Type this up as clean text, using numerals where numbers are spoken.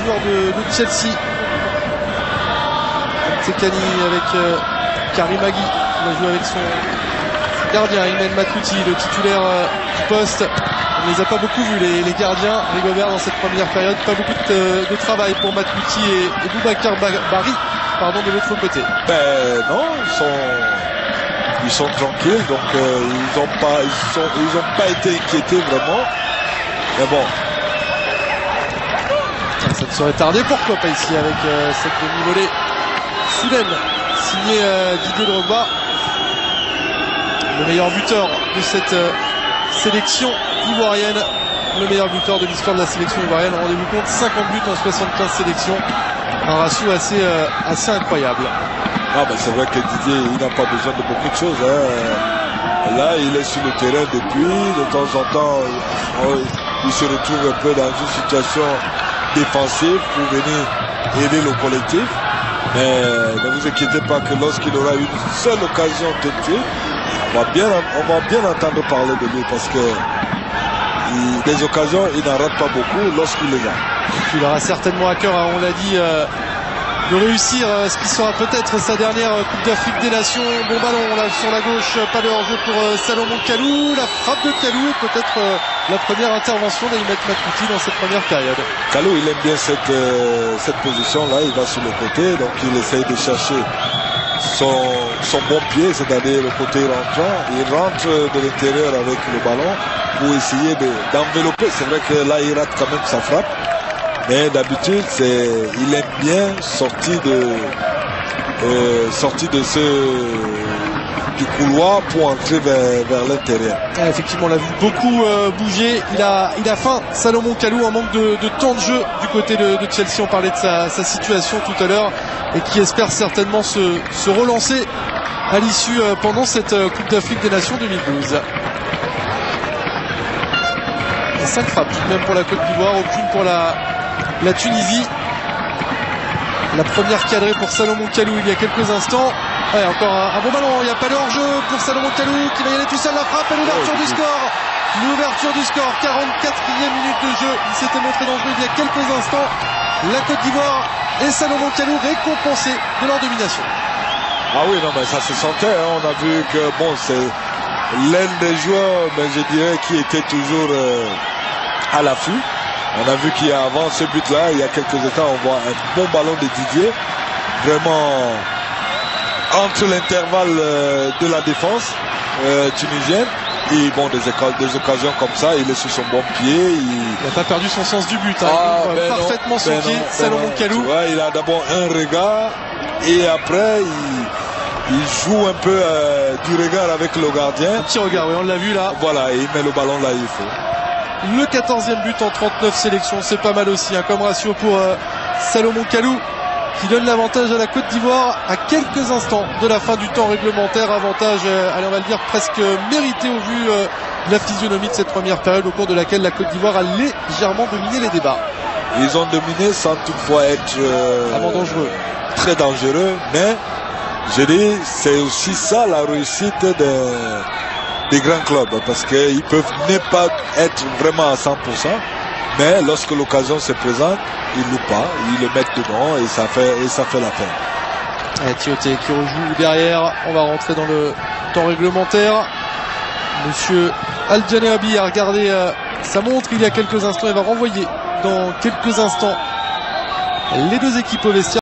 joueurs de Chelsea. Tekani avec Karim Agui, qui va jouer avec son gardien Imen Matouti, le titulaire du poste. On ne les a pas beaucoup vus les gardiens, Rigobert, dans cette première période. Pas beaucoup de travail pour Matouti et Boubacar Bari, de l'autre côté. Ben non, ils sont tranquilles, donc ils ont pas été inquiétés vraiment. Mais bon. Ça ne serait tardé, pourquoi pas ici avec cette demi-volée soudaine signée Didier Drogba, le meilleur buteur de cette sélection ivoirienne, le meilleur buteur de l'histoire de la sélection ivoirienne. Rendez-vous compte, 50 buts en 75 sélections, un ratio assez incroyable. Ah ben c'est vrai que Didier, il n'a pas besoin de beaucoup de choses, hein. Là il est sur le terrain depuis, de temps en temps il se retrouve un peu dans une situation défensive pour venir aider le collectif. Mais ne vous inquiétez pas que lorsqu'il aura une seule occasion tout de suite, on va bien entendre parler de lui, parce que des occasions, il n'en rate pas beaucoup lorsqu'il les a. Il aura certainement à cœur, on l'a dit, de réussir ce qui sera peut-être sa dernière Coupe d'Afrique des Nations. Bon ballon là sur la gauche, pas de hors-jeu pour Salomon Kalou. La frappe de Kalou est peut-être la première intervention d'Aimet Matouti dans cette première période. Kalou, il aime bien cette position là, il va sur le côté, donc il essaye de chercher son bon pied, c'est-à-dire le côté rentrant. Il rentre de l'intérieur avec le ballon pour essayer d'envelopper. C'est vrai que là il rate quand même sa frappe. Mais d'habitude, il aime bien sortir du couloir pour entrer vers l'intérieur. Effectivement, on l'a vu beaucoup bouger. Il a faim, Salomon Kalou, en manque de temps de jeu du côté de Chelsea. On parlait de sa situation tout à l'heure, et qui espère certainement se relancer à l'issue pendant cette Coupe d'Afrique des Nations 2012. 5 frappes tout de même pour la Côte d'Ivoire, aucune pour la Tunisie. La première cadrée pour Salomon Kalou il y a quelques instants. Ouais, encore un bon ballon, il n'y a pas de hors-jeu pour Salomon Kalou qui va y aller tout seul. La frappe et l'ouverture du score. L'ouverture du score, 44e minute de jeu. Il s'était montré dangereux il y a quelques instants. La Côte d'Ivoire et Salomon Kalou récompensés de leur domination. Ah oui, non, mais ça se sentait, hein. On a vu que bon, c'est l'un des joueurs, mais je dirais, qui était toujours à l'affût. On a vu qu'avant ce but-là, il y a quelques instants, on voit un bon ballon de Didier, vraiment entre l'intervalle de la défense tunisienne. Et bon, des occasions comme ça, il est sur son bon pied. Il n'a pas perdu son sens du but, hein. Parfaitement son pied, Salomon Kalou. Ouais, il a d'abord un regard, et après il joue un peu du regard avec le gardien. Un petit regard, oui, on l'a vu là. Voilà, et il met le ballon là, il faut. Le 14e but en 39 sélections, c'est pas mal aussi, hein, comme ratio pour Salomon Kalou, qui donne l'avantage à la Côte d'Ivoire à quelques instants de la fin du temps réglementaire. Avantage, on va le dire, presque mérité au vu de la physionomie de cette première période, au cours de laquelle la Côte d'Ivoire a légèrement dominé les débats. Ils ont dominé sans toutefois être dangereux, très dangereux, mais je dis, c'est aussi ça la réussite des grands clubs, parce qu'ils peuvent ne pas être vraiment à 100%, mais lorsque l'occasion se présente, ils ne louent pas, ils le mettent dedans, et ça fait la peine. Tioté qui rejoue derrière. On va rentrer dans le temps réglementaire. Monsieur Al-Janeabi a regardé sa montre il y a quelques instants. Il va renvoyer dans quelques instants les deux équipes au vestiaire.